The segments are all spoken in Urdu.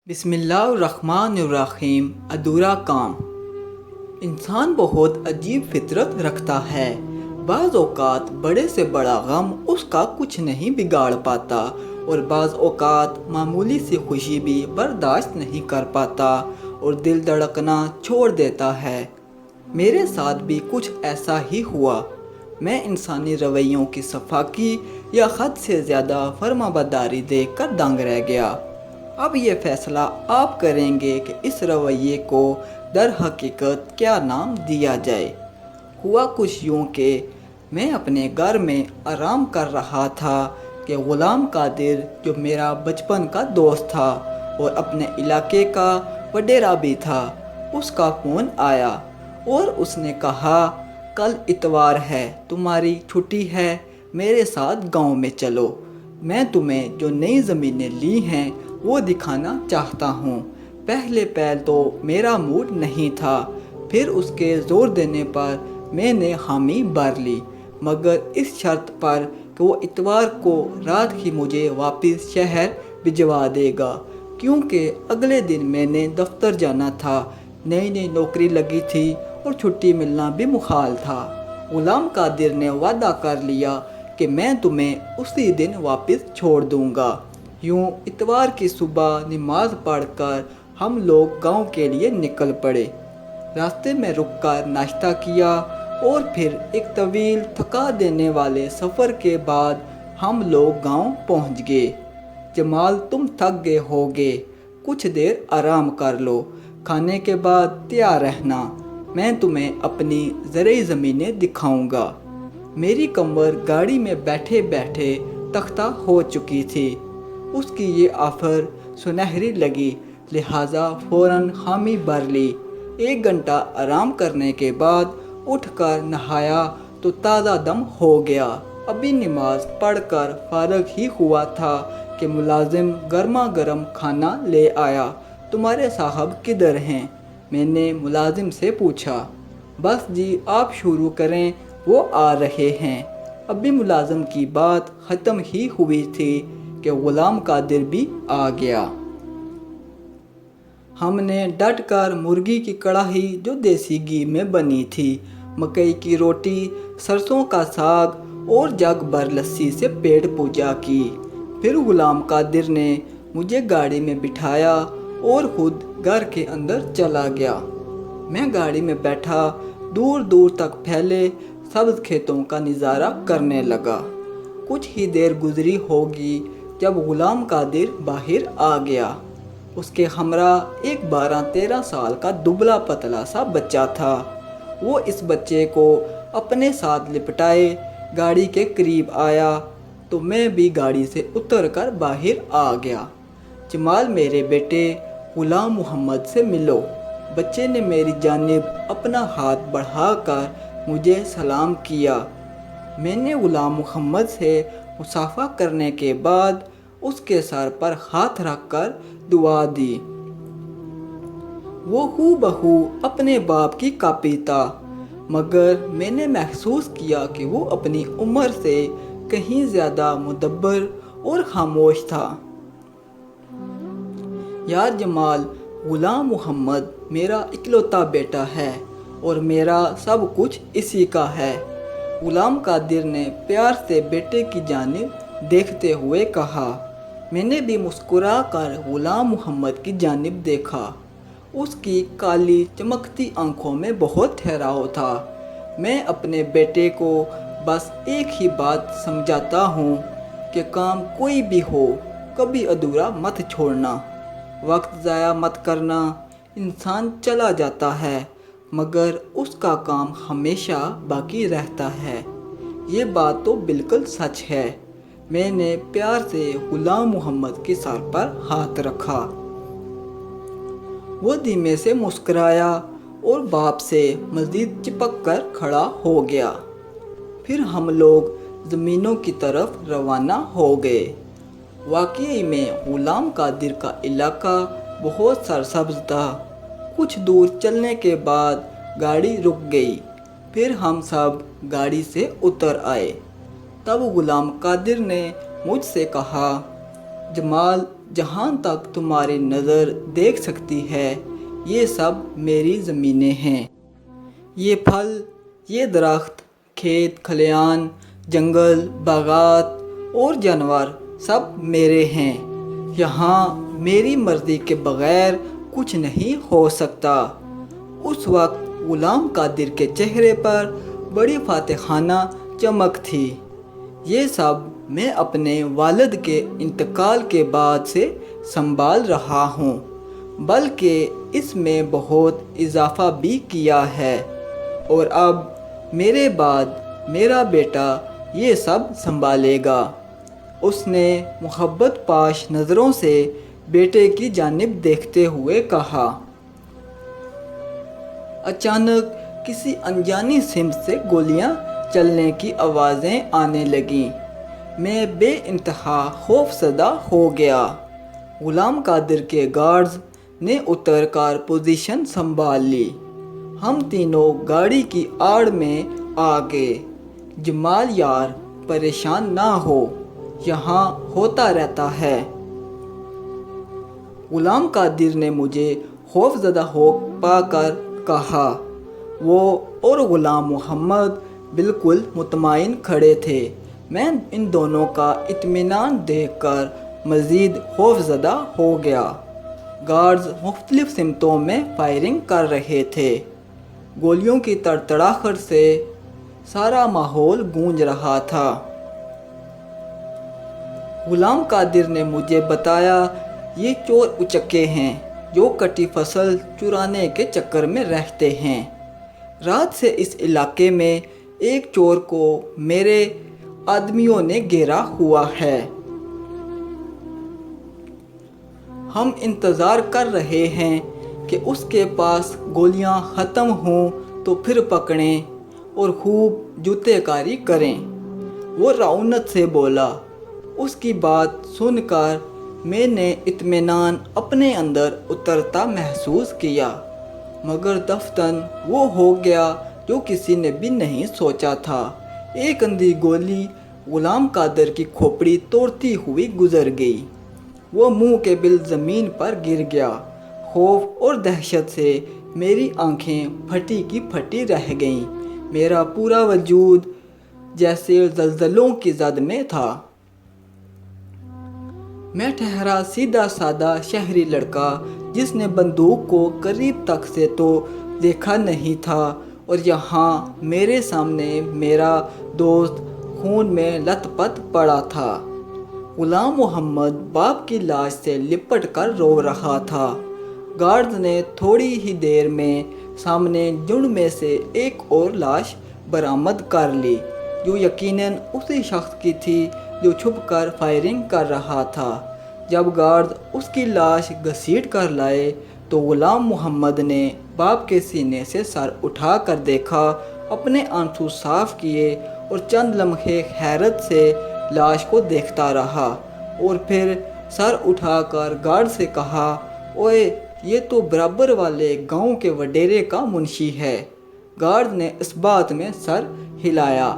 بسم اللہ الرحمن الرحیم۔ ادھورا کام۔ انسان بہت عجیب فطرت رکھتا ہے۔ بعض اوقات بڑے سے بڑا غم اس کا کچھ نہیں بگاڑ پاتا اور بعض اوقات معمولی سی خوشی بھی برداشت نہیں کر پاتا اور دل دھڑکنا چھوڑ دیتا ہے۔ میرے ساتھ بھی کچھ ایسا ہی ہوا۔ میں انسانی رویوں کی سفاکی یا حد سے زیادہ فرمانبرداری دیکھ کر دنگ رہ گیا۔ اب یہ فیصلہ آپ کریں گے کہ اس رویے کو در حقیقت کیا نام دیا جائے۔ ہوا کچھ یوں کہ میں اپنے گھر میں آرام کر رہا تھا کہ غلام قادر، جو میرا بچپن کا دوست تھا اور اپنے علاقے کا وڈیرا بھی تھا، اس کا فون آیا اور اس نے کہا، کل اتوار ہے، تمہاری چھٹی ہے، میرے ساتھ گاؤں میں چلو، میں تمہیں جو نئی زمینیں لی ہیں وہ دکھانا چاہتا ہوں۔ پہلے تو میرا موڈ نہیں تھا، پھر اس کے زور دینے پر میں نے حامی بھر لی، مگر اس شرط پر کہ وہ اتوار کو رات ہی مجھے واپس شہر بھجوا دے گا، کیونکہ اگلے دن میں نے دفتر جانا تھا، نئی نوکری لگی تھی اور چھٹی ملنا بھی محال تھا۔ غلام قادر نے وعدہ کر لیا کہ میں تمہیں اسی دن واپس چھوڑ دوں گا۔ یوں اتوار کی صبح نماز پڑھ کر ہم لوگ گاؤں کے لیے نکل پڑے۔ راستے میں رک کر ناشتہ کیا اور پھر ایک طویل تھکا دینے والے سفر کے بعد ہم لوگ گاؤں پہنچ گئے۔ جمال، تم تھک گئے ہوگے، کچھ دیر آرام کر لو، کھانے کے بعد تیار رہنا، میں تمہیں اپنی زرعی زمینیں دکھاؤں گا۔ میری کمر گاڑی میں بیٹھے بیٹھے تختہ ہو چکی تھی۔ اس کی یہ آفر سنہری لگی، لہٰذا فوراً حامی بھر لی۔ 1 گھنٹہ آرام کرنے کے بعد اٹھ کر نہایا تو تازہ دم ہو گیا۔ ابھی نماز پڑھ کر فارغ ہی ہوا تھا کہ ملازم گرما گرم کھانا لے آیا۔ تمہارے صاحب کدھر ہیں؟ میں نے ملازم سے پوچھا۔ بس جی، آپ شروع کریں، وہ آ رہے ہیں۔ ابھی ملازم کی بات ختم ہی ہوئی تھی کہ غلام قادر بھی آ گیا۔ ہم نے ڈٹ کر مرغی کی کڑھائی جو دیسی گھی میں بنی تھی، مکئی کی روٹی، سرسوں کا ساگ اور جگ بھر لسی سے پیٹ پوجا کی۔ پھر غلام قادر نے مجھے گاڑی میں بٹھایا اور خود گھر کے اندر چلا گیا۔ میں گاڑی میں بیٹھا دور دور تک پھیلے سبز کھیتوں کا نظارہ کرنے لگا۔ کچھ ہی دیر گزری ہوگی جب غلام قادر باہر آ گیا۔ اس کے ہمراہ ایک 12-13 سال کا دبلا پتلا سا بچہ تھا۔ وہ اس بچے کو اپنے ساتھ لپٹائے گاڑی کے قریب آیا تو میں بھی گاڑی سے اتر کر باہر آ گیا۔ جمال، میرے بیٹے غلام محمد سے ملو۔ بچے نے میری جانب اپنا ہاتھ بڑھا کر مجھے سلام کیا۔ میں نے غلام محمد سے مصافحہ کرنے کے بعد اس کے سر پر ہاتھ رکھ کر دعا دی۔ وہ ہو بہو اپنے باپ کی کاپی تھا، مگر میں نے محسوس کیا کہ وہ اپنی عمر سے کہیں زیادہ مدبر اور خاموش تھا۔ یار جمال، غلام محمد میرا اکلوتا بیٹا ہے اور میرا سب کچھ اسی کا ہے، غلام قادر نے پیار سے بیٹے کی جانب دیکھتے ہوئے کہا۔ میں نے بھی مسکرا کر غلام محمد کی جانب دیکھا۔ اس کی کالی چمکتی آنکھوں میں بہت ٹھہراؤ تھا۔ میں اپنے بیٹے کو بس ایک ہی بات سمجھاتا ہوں کہ کام کوئی بھی ہو، کبھی ادھورا مت چھوڑنا، وقت ضائع مت کرنا۔ انسان چلا جاتا ہے مگر اس کا کام ہمیشہ باقی رہتا ہے۔ یہ بات تو بالکل سچ ہے۔ میں نے پیار سے غلام محمد کے سر پر ہاتھ رکھا۔ وہ دھیمے سے مسکرایا اور باپ سے مزید چپک کر کھڑا ہو گیا۔ پھر ہم لوگ زمینوں کی طرف روانہ ہو گئے۔ واقعی میں غلام قادر کا علاقہ بہت سرسبز تھا۔ کچھ دور چلنے کے بعد گاڑی رک گئی، پھر ہم سب گاڑی سے اتر آئے۔ تب غلام قادر نے مجھ سے کہا، جمال، جہاں تک تمہاری نظر دیکھ سکتی ہے یہ سب میری زمینیں ہیں۔ یہ پھل، یہ درخت، کھیت کھلیان، جنگل، باغات اور جانور سب میرے ہیں۔ یہاں میری مرضی کے بغیر کچھ نہیں ہو سکتا۔ اس وقت غلام قادر کے چہرے پر بڑی فاتحانہ چمک تھی۔ یہ سب میں اپنے والد کے انتقال کے بعد سے سنبھال رہا ہوں، بلکہ اس میں بہت اضافہ بھی کیا ہے، اور اب میرے بعد میرا بیٹا یہ سب سنبھالے گا۔ اس نے محبت پاش نظروں سے بیٹے کی جانب دیکھتے ہوئے کہا۔ اچانک کسی انجانی سمت سے گولیاں چلنے کی آوازیں آنے لگیں۔ میں بے انتہا خوف زدہ ہو گیا۔ غلام قادر کے گارڈز نے اتر کر پوزیشن سنبھال لی۔ ہم تینوں گاڑی کی آڑ میں آ گئے۔ جمال یار، پریشان نہ ہو، یہاں ہوتا رہتا ہے۔ غلام قادر نے مجھے خوف زدہ ہو پا کر کہا۔ وہ اور غلام محمد بالکل مطمئن کھڑے تھے۔ میں ان دونوں کا اطمینان دیکھ کر مزید خوف زدہ ہو گیا۔ گارڈز مختلف سمتوں میں فائرنگ کر رہے تھے۔ گولیوں کی تڑتڑاہٹ سے سارا ماحول گونج رہا تھا۔ غلام قادر نے مجھے بتایا، یہ چور اچکے ہیں جو کٹی فصل چرانے کے چکر میں رہتے ہیں۔ رات سے اس علاقے میں ایک چور کو میرے آدمیوں نے گھیرا ہوا ہے۔ ہم انتظار کر رہے ہیں کہ اس کے پاس گولیاں ختم ہوں تو پھر پکڑیں اور خوب جوتے کاری کریں، وہ رعونت سے بولا۔ اس کی بات سن کر میں نے اطمینان اپنے اندر اترتا محسوس کیا، مگر دفتن وہ ہو گیا جو کسی نے بھی نہیں سوچا تھا۔ ایک اندھی گولی غلام قادر کی کھوپڑی توڑتی ہوئی گزر گئی۔ وہ منہ کے بل زمین پر گر گیا۔ خوف اور دہشت سے میری آنکھیں پھٹی کی پھٹی رہ گئیں۔ میرا پورا وجود جیسے زلزلوں کی زد میں تھا۔ میں ٹھہرا سیدھا سادہ شہری لڑکا جس نے بندوق کو قریب تک سے تو دیکھا نہیں تھا، اور یہاں میرے سامنے میرا دوست خون میں لت پت پڑا تھا۔ غلام محمد باپ کی لاش سے لپٹ کر رو رہا تھا۔ گارڈز نے تھوڑی ہی دیر میں سامنے جھنڈ میں سے ایک اور لاش برآمد کر لی، جو یقیناً اسی شخص کی تھی جو چھپ کر فائرنگ کر رہا تھا۔ جب گارڈز اس کی لاش گھسیٹ کر لائے تو غلام محمد نے باپ کے سینے سے سر اٹھا کر دیکھا، اپنے آنسو صاف کیے اور چند لمحے حیرت سے لاش کو دیکھتا رہا، اور پھر سر اٹھا کر گارڈ سے کہا، اوئے یہ تو برابر والے گاؤں کے وڈیرے کا منشی ہے۔ گارڈ نے اس بات میں سر ہلایا۔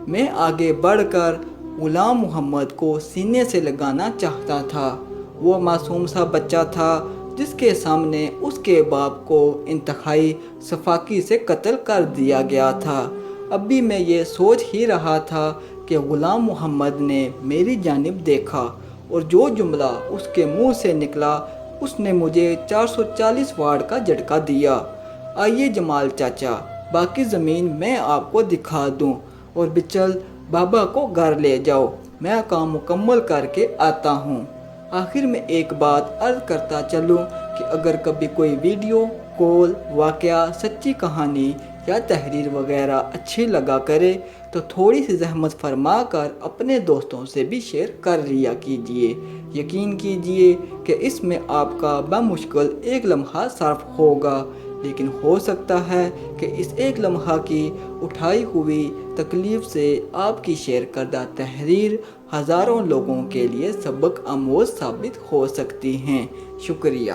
میں آگے بڑھ کر غلام محمد کو سینے سے لگانا چاہتا تھا۔ وہ معصوم سا بچہ تھا جس کے سامنے اس کے باپ کو انتہائی سفاکی سے قتل کر دیا گیا تھا۔ اب بھی میں یہ سوچ ہی رہا تھا کہ غلام محمد نے میری جانب دیکھا، اور جو جملہ اس کے منہ سے نکلا اس نے مجھے 440 واٹ کا جھٹکا دیا۔ آئیے جمال چاچا، باقی زمین میں آپ کو دکھا دوں، اور بچل بابا کو گھر لے جاؤ، میں کام مکمل کر کے آتا ہوں۔ آخر میں ایک بات عرض کرتا چلوں کہ اگر کبھی کوئی ویڈیو، کال، واقعہ، سچی کہانی یا تحریر وغیرہ اچھی لگا کرے تو تھوڑی سی زحمت فرما کر اپنے دوستوں سے بھی شیئر کر لیا کیجیے۔ یقین کیجیے کہ اس میں آپ کا بمشکل ایک لمحہ صرف ہوگا، لیکن ہو سکتا ہے کہ اس ایک لمحہ کی اٹھائی ہوئی تکلیف سے آپ کی شیئر کردہ تحریر ہزاروں لوگوں کے لیے سبق آموز ثابت ہو سکتی ہیں۔ شکریہ۔